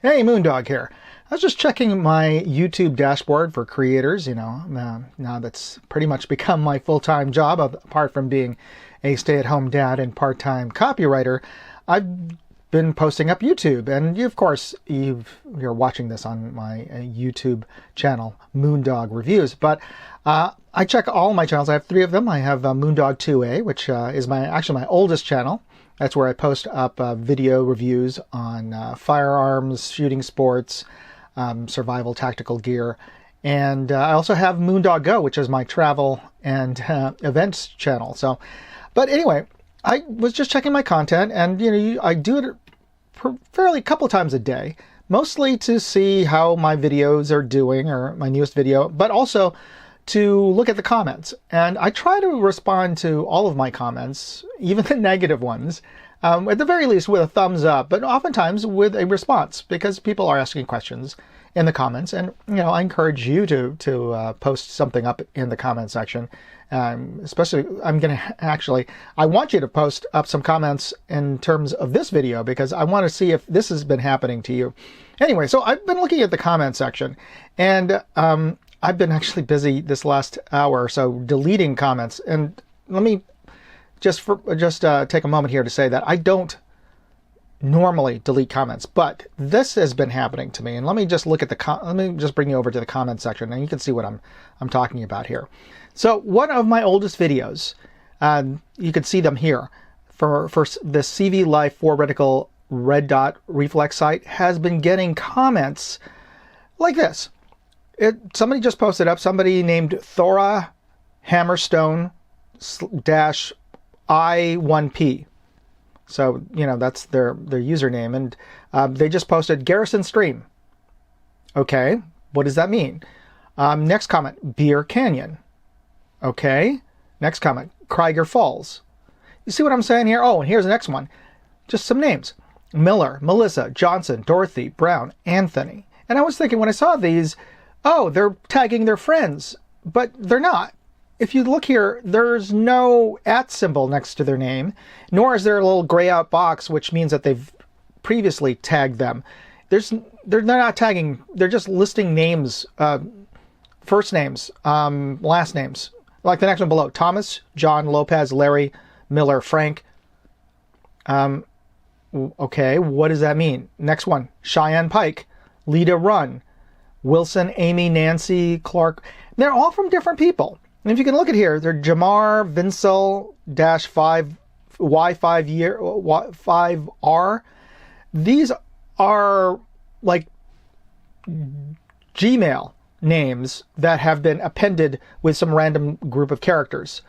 Hey, Moondog here. I was just checking my YouTube dashboard for creators, now that's pretty much become my full-time job, apart from being a stay-at-home dad and part-time copywriter. I've been posting up YouTube, and of course, you're watching this on my YouTube channel, Moondog Reviews, but I check all my channels. I have 3 of them. I have Moondog 2A, which is actually my oldest channel. That's where I post up video reviews on firearms, shooting sports, survival tactical gear. And I also have Moondog Go, which is my travel and events channel. But anyway, I was just checking my content, and I do it fairly a couple times a day, mostly to see how my videos are doing, or my newest video, but also to look at the comments. And I try to respond to all of my comments, even the negative ones, at the very least with a thumbs up, but oftentimes with a response, because people are asking questions in the comments. And I encourage you to post something up in the comment section. Especially, I want you to post up some comments in terms of this video, because I want to see if this has been happening to you. Anyway, so I've been looking at the comment section, and I've been actually busy this last hour or so deleting comments. And let me just take a moment here to say that I don't normally delete comments, but this has been happening to me. And let me just look at let me just bring you over to the comment section, and you can see what I'm talking about here. So one of my oldest videos, you can see them here, for the CV Life 4 reticle red dot reflex sight, has been getting comments like this. Somebody just posted up, somebody named Thora Hammerstone -I1P. So, that's their username. And they just posted Garrison Stream. Okay, what does that mean? Next comment, Beer Canyon. Okay, next comment, Krieger Falls. You see what I'm saying here? Oh, and here's the next one. Just some names. Miller, Melissa, Johnson, Dorothy, Brown, Anthony. And I was thinking when I saw these, oh, they're tagging their friends, but they're not. If you look here, there's no @ symbol next to their name, nor is there a little gray out box, which means that they've previously tagged them. They're not tagging, they're just listing names, first names, last names. Like the next one below, Thomas, John, Lopez, Larry, Miller, Frank. Okay, what does that mean? Next one, Cheyenne Pike, Lita Run, Wilson, Amy, Nancy, Clark. They're all from different people. And if you can look at here, they're Jamar, Vincel, -5, Y5R. These are like Gmail names that have been appended with some random group of characters.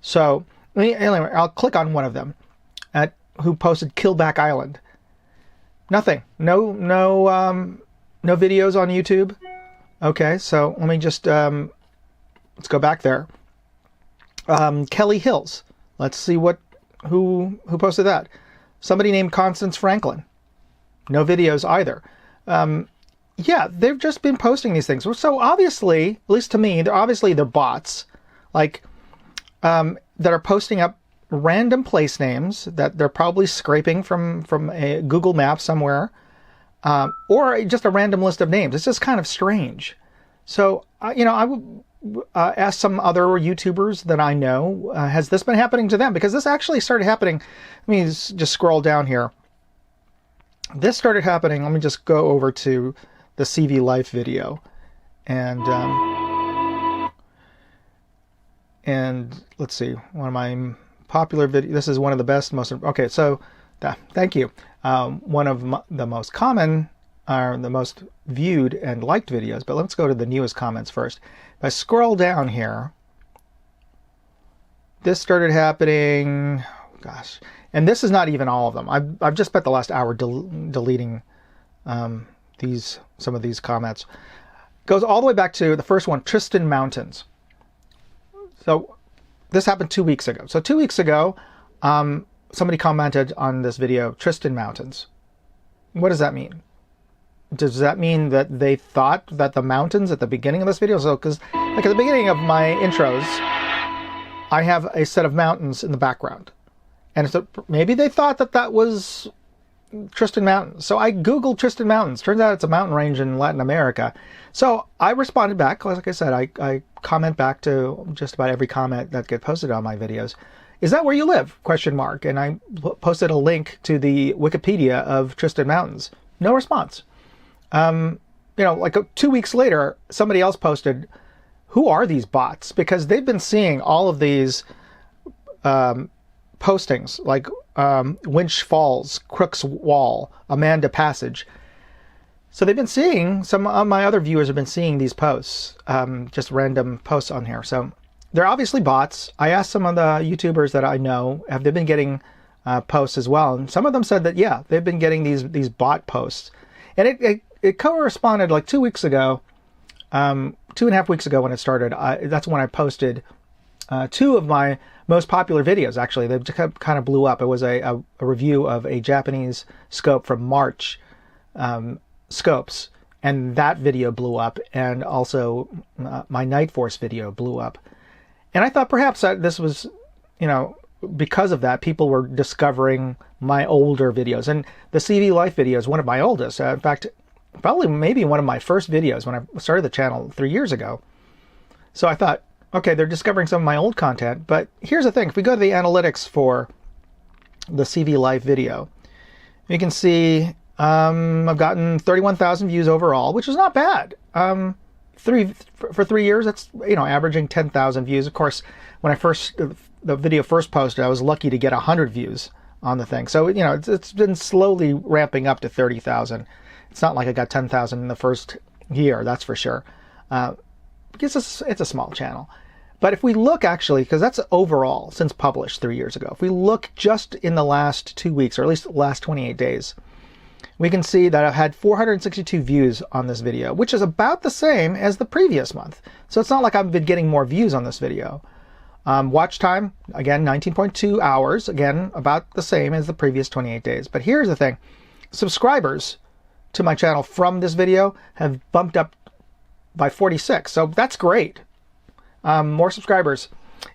So anyway, I'll click on one of them, who posted Killback Island. Nothing. No videos on YouTube. Okay, so let me just let's go back there. Kelly Hills. Let's see who posted that. Somebody named Constance Franklin. No videos either. Yeah, they've just been posting these things. So obviously, at least to me, they're bots, like that are posting up random place names that they're probably scraping from a Google map somewhere, or just a random list of names. It's just kind of strange. So I would ask some other YouTubers that I know, has this been happening to them? Because this actually started happening. Let me just scroll down here. This started happening. Let me just go over to the CV Life video, and let's see, one of my popular videos. This is one of the best, okay. So, thank you. One of the most common, the most viewed and liked videos. But let's go to the newest comments first. If I scroll down here, this started happening. Gosh, and this is not even all of them. I've just spent the last hour deleting some of these comments. Goes all the way back to the first one, Tristan Mountains. So this happened 2 weeks ago. So 2 weeks ago, somebody commented on this video, Tristan Mountains. What does that mean? Does that mean that they thought that the mountains at the beginning of this video? So, because like at the beginning of my intros, I have a set of mountains in the background. And so maybe they thought that was Tristan Mountains. So I Googled Tristan Mountains. Turns out it's a mountain range in Latin America. So I responded back. Like I said, I comment back to just about every comment that gets posted on my videos. Is that where you live? Question mark. And I posted a link to the Wikipedia of Tristan Mountains. No response. Like 2 weeks later, somebody else posted, who are these bots? Because they've been seeing all of these postings, like Winch Falls, Crook's Wall, Amanda Passage. So they've been seeing, some of my other viewers have been seeing these posts, just random posts on here. So they're obviously bots. I asked some of the YouTubers that I know, have they been getting posts as well? And some of them said that, yeah, they've been getting these bot posts. And it corresponded like 2 weeks ago, 2.5 weeks ago when it started. That's when I posted 2 of my most popular videos, actually. They kind of blew up. It was a review of a Japanese scope from March scopes, and that video blew up, and also my Night Force video blew up. And I thought perhaps that this was, because of that, people were discovering my older videos. And the CV Life video is one of my oldest. In fact, probably maybe one of my first videos when I started the channel 3 years ago. So I thought, okay, they're discovering some of my old content. But here's the thing. If we go to the analytics for the CV Life video, you can see I've gotten 31,000 views overall, which is not bad. For 3 years, that's, averaging 10,000 views. Of course, when the video first posted, I was lucky to get 100 views on the thing. So, it's been slowly ramping up to 30,000. It's not like I got 10,000 in the first year, that's for sure. Because it's a small channel. But if we look actually, because that's overall since published 3 years ago, if we look just in the last 2 weeks, or at least the last 28 days, we can see that I've had 462 views on this video, which is about the same as the previous month. So it's not like I've been getting more views on this video. Watch time, again, 19.2 hours, again, about the same as the previous 28 days. But here's the thing. Subscribers to my channel from this video have bumped up by 46. So that's great. More subscribers.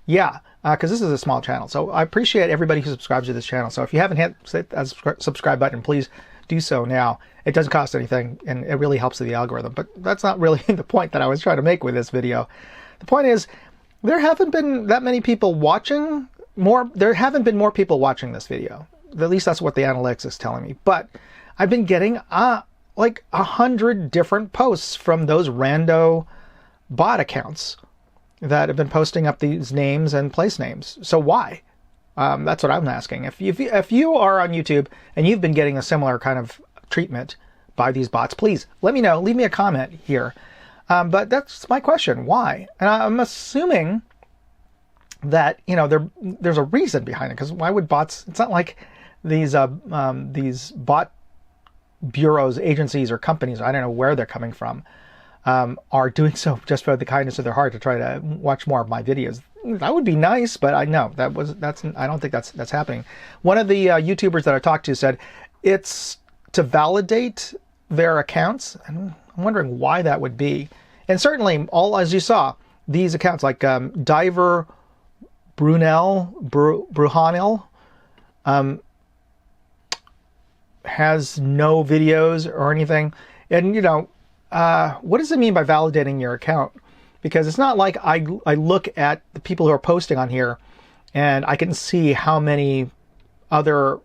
Yeah, because this is a small channel. So I appreciate everybody who subscribes to this channel. So if you haven't hit the subscribe button, please do so now. It doesn't cost anything, and it really helps the algorithm. But that's not really the point that I was trying to make with this video. The point is, there haven't been that many people watching. There haven't been more people watching this video. At least that's what the analytics is telling me. But I've been getting like 100 different posts from those rando bot accounts that have been posting up these names and place names. So why? That's what I'm asking. If you are on YouTube and you've been getting a similar kind of treatment by these bots, please let me know. Leave me a comment here. But that's my question. Why? And I'm assuming that there's a reason behind it. Because why would bots? It's not like these bot bureaus, agencies, or companies, I don't know where they're coming from, are doing so just for the kindness of their heart to try to watch more of my videos. That would be nice, but I know I don't think that's happening. One of the YouTubers that I talked to said it's to validate their accounts, and I'm wondering why that would be. And certainly, as you saw, these accounts like Diver Bruhanel has no videos or anything. And what does it mean by validating your account? Because it's not like I look at the people who are posting on here and I can see how many other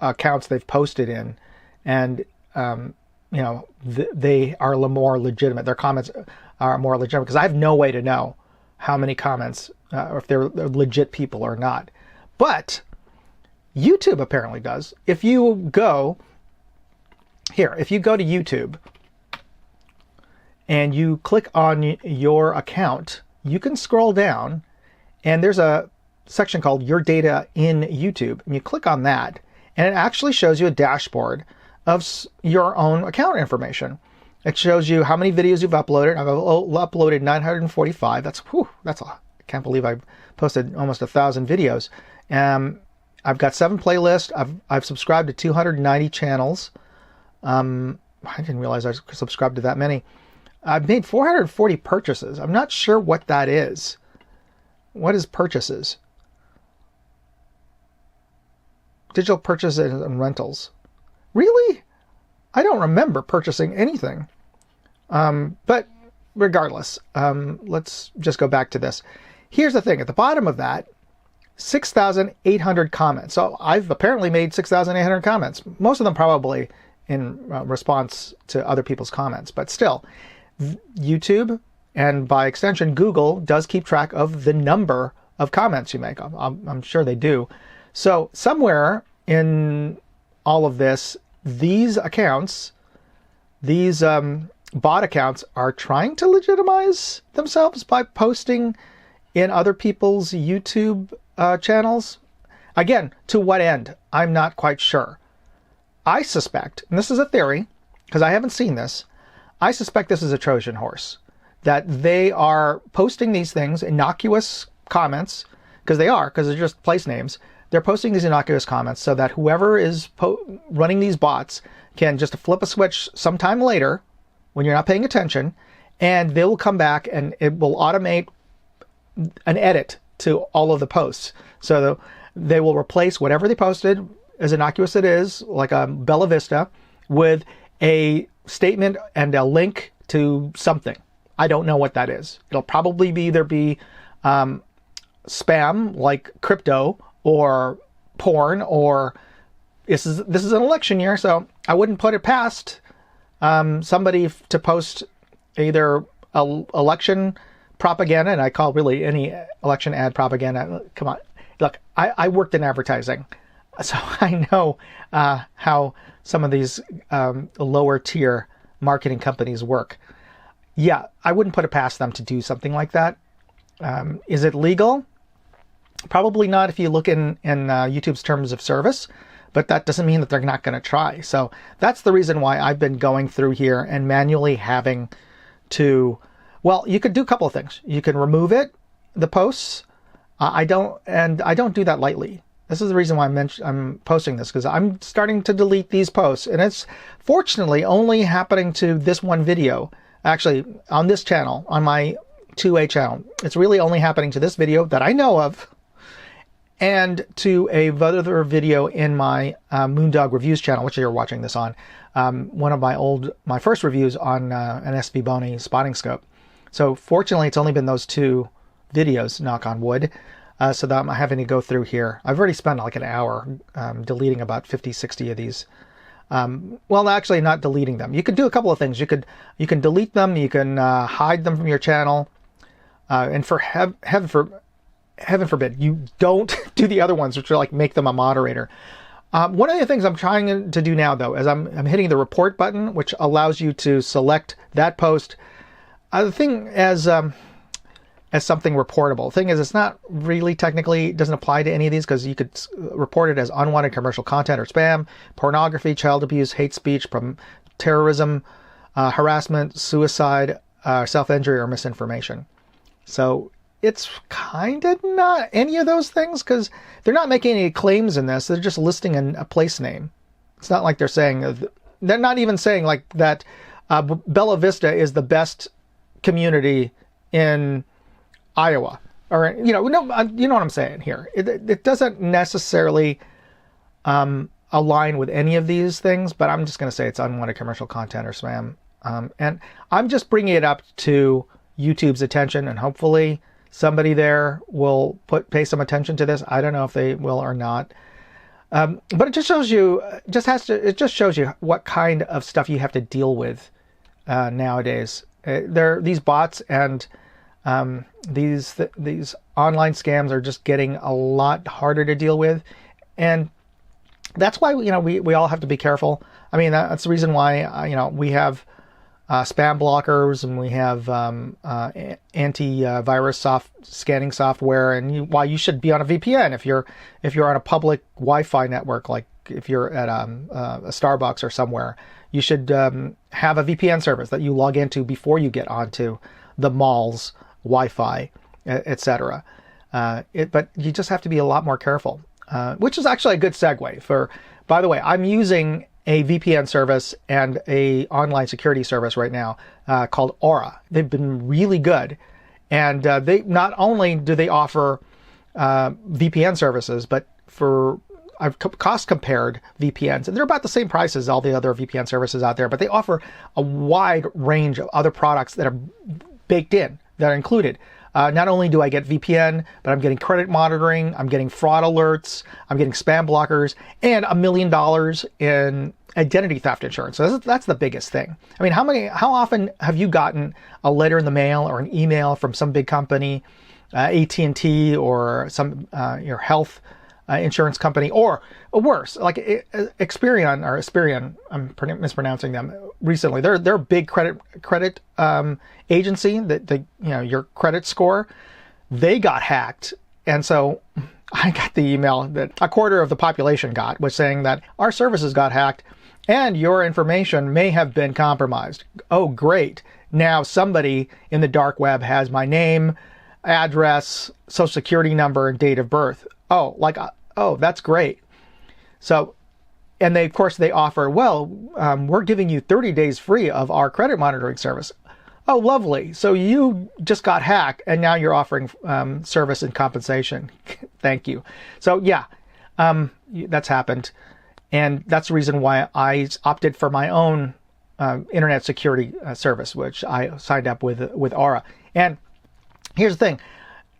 accounts they've posted in, and they are more legitimate. Their comments are more legitimate because I have no way to know how many comments, or if they're legit people or not. But YouTube apparently does. If you go to YouTube and you click on your account, you can scroll down and there's a section called Your Data in YouTube. And you click on that and it actually shows you a dashboard of your own account information. It shows you how many videos you've uploaded. I've uploaded 945. I can't believe I've posted almost 1,000 videos. I've got 7 playlists. I've subscribed to 290 channels. I didn't realize I subscribed to that many. I've made 440 purchases. I'm not sure what that is. What is purchases? Digital purchases and rentals. Really? I don't remember purchasing anything. But regardless, let's just go back to this. Here's the thing. At the bottom of that, 6,800 comments. So I've apparently made 6,800 comments. Most of them probably in response to other people's comments. But still, YouTube, and by extension Google, does keep track of the number of comments you make. I'm sure they do. So somewhere in all of this, these accounts, these bot accounts, are trying to legitimize themselves by posting in other people's YouTube channels. Again, to what end? I'm not quite sure. I suspect, and this is a theory, because I haven't seen this, I suspect this is a Trojan horse. That they are posting these things, innocuous comments, because they're just place names. They're posting these innocuous comments so that whoever is running these bots can just flip a switch sometime later when you're not paying attention, and they will come back and it will automate an edit to all of the posts. So they will replace whatever they posted, as innocuous it is, like a Bella Vista, with a statement and a link to something. I don't know what that is. It'll probably either be spam, like crypto, or porn, or this is an election year, so I wouldn't put it past somebody to post either election propaganda, and I call really any election ad propaganda. Come on, look, I worked in advertising, so I know how some of these lower tier marketing companies work. Yeah, I wouldn't put it past them to do something like that. Is it legal? Probably not if you look in YouTube's terms of service, but that doesn't mean that they're not going to try. So that's the reason why I've been going through here and manually having to, well, you could do a couple of things. You can remove it, the posts. I don't do that lightly. This is the reason why I'm posting this, because I'm starting to delete these posts, and it's fortunately only happening to this one video. Actually, on this channel, on my 2A channel, it's really only happening to this video that I know of, and to a other video in my Moondog reviews channel, which you're watching this on. One of my first reviews on an SV Bony spotting scope. So fortunately, it's only been those two videos, knock on wood, so that I'm having to go through here. I've already spent like an hour deleting about 50, 60 of these. Well, actually not deleting them. You could do a couple of things. You can delete them. You can hide them from your channel. And for heaven forbid, you don't do the other ones, which are like make them a moderator. One of the things I'm trying to do now, though, is I'm hitting the report button, which allows you to select that post. The thing as something reportable. The thing is, it's not really technically, doesn't apply to any of these, because you could report it as unwanted commercial content or spam, pornography, child abuse, hate speech, terrorism, harassment, suicide, self-injury, or misinformation. So it's kind of not any of those things, because they're not making any claims in this. They're just listing a place name. It's not like they're not even saying like that Bella Vista is the best community in Iowa, or you know what I'm saying here. It doesn't necessarily align with any of these things, but I'm just going to say it's unwanted commercial content or spam, and I'm just bringing it up to YouTube's attention, and hopefully somebody there will pay some attention to this. I don't know if they will or not, but it just shows you, it just shows you what kind of stuff you have to deal with nowadays. These bots and these online scams are just getting a lot harder to deal with, and that's why we all have to be careful. I mean, that's the reason why we have spam blockers, and we have anti-virus scanning software, and why you should be on a VPN if you're on a public Wi-Fi network, like if you're at a Starbucks or somewhere. You should have a VPN service that you log into before you get onto the mall's Wi-Fi, etc. But you just have to be a lot more careful, which is actually a good segue. By the way, I'm using a VPN service and a online security service right now called Aura. They've been really good, and they not only do they offer VPN services, but I've cost compared VPNs, and they're about the same price as all the other VPN services out there, but they offer a wide range of other products that are baked in, that are included. Not only do I get VPN, but I'm getting credit monitoring, I'm getting fraud alerts, I'm getting spam blockers, and $1 million in identity theft insurance. So that's the biggest thing. I mean, how often have you gotten a letter in the mail or an email from some big company, AT&T or some your health insurance company, or worse, like Experian, I'm mispronouncing them recently. They're a big credit agency that your credit score, they got hacked. And so I got the email that a quarter of the population was saying that our services got hacked and your information may have been compromised. Oh, great. Now somebody in the dark web has my name, address, social security number, and date of birth. Oh, that's great. So, and of course they offer, we're giving you 30 days free of our credit monitoring service. Oh, lovely. So you just got hacked and now you're offering service and compensation. Thank you. So yeah, that's happened. And that's the reason why I opted for my own internet security service, which I signed up with Aura. And here's the thing.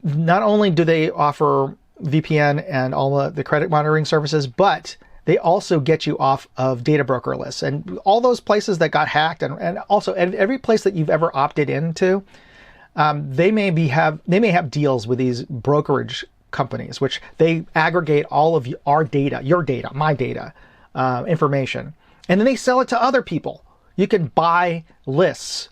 Not only do they offer VPN and all the credit monitoring services, but they also get you off of data broker lists. And all those places that got hacked, and also every place that you've ever opted into, they may have deals with these brokerage companies, which they aggregate all of our data, your data, my data, information, and then they sell it to other people. You can buy lists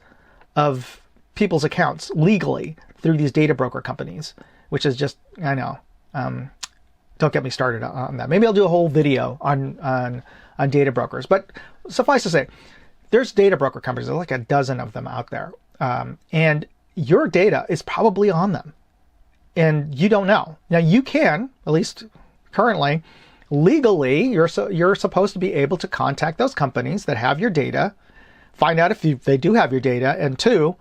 of people's accounts legally through these data broker companies, which is just, I know, don't get me started on that. Maybe I'll do a whole video on data brokers, but suffice to say, there's data broker companies. There's like a dozen of them out there, and your data is probably on them, and you don't know. Now you can, at least currently, legally, you're supposed to be able to contact those companies that have your data, find out if they do have your data, and two,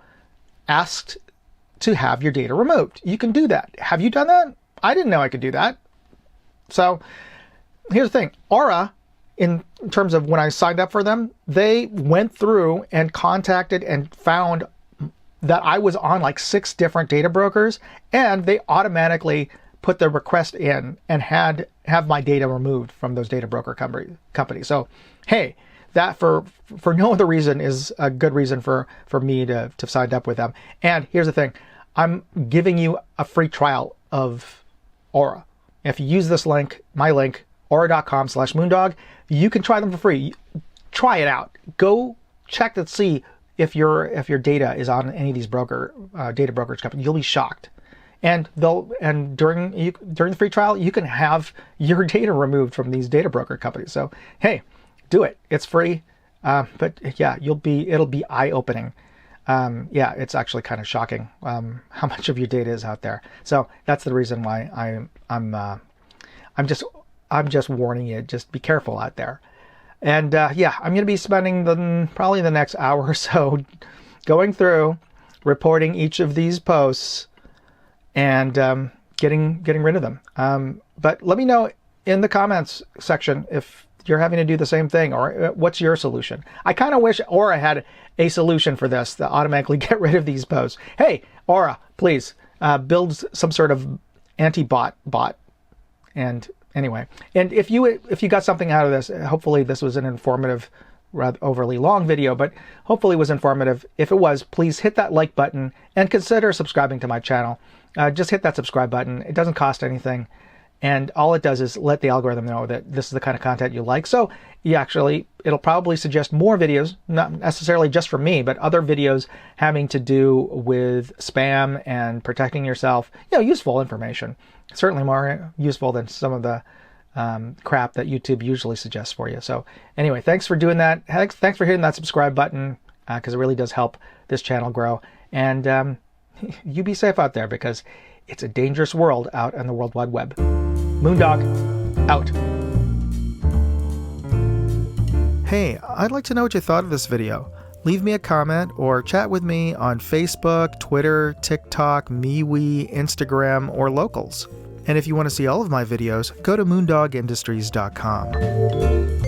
ask to have your data removed. You can do that. Have you done that? I didn't know I could do that. So here's the thing. Aura, in terms of when I signed up for them, they went through and contacted and found that I was on like 6 different data brokers, and they automatically put the request in and have my data removed from those data broker companies. So, hey, that for no other reason is a good reason for me to sign up with them. And here's the thing. I'm giving you a free trial of Aura. If you use this link, my link, aura.com/moondog, you can try them for free. Try it out. Go check to see if your data is on any of these data brokerage companies. You'll be shocked. And during the free trial, you can have your data removed from these data broker companies. So hey, do it. It's free. But yeah, it'll be eye-opening. Yeah, it's actually kind of shocking how much of your data is out there. So that's the reason why I'm just warning you. Just be careful out there. And yeah, I'm going to be spending probably the next hour or so going through, reporting each of these posts, and getting rid of them. But let me know in the comments section if you're having to do the same thing, or what's your solution. I kind of wish Aura had a solution for this to automatically get rid of these posts. Hey, Aura, please build some sort of anti-bot. And anyway, and if you got something out of this, hopefully this was an informative, rather overly long video, but hopefully it was informative. If it was, please hit that like button and consider subscribing to my channel. Just hit that subscribe button. It doesn't cost anything. And all it does is let the algorithm know that this is the kind of content you like. So it'll probably suggest more videos, not necessarily just for me, but other videos having to do with spam and protecting yourself. Useful information. Certainly more useful than some of the crap that YouTube usually suggests for you. So anyway, thanks for doing that. Thanks for hitting that subscribe button, because it really does help this channel grow. And you be safe out there, because it's a dangerous world out on the World Wide Web. Moondog, out. Hey, I'd like to know what you thought of this video. Leave me a comment or chat with me on Facebook, Twitter, TikTok, MeWe, Instagram, or Locals. And if you want to see all of my videos, go to moondogindustries.com.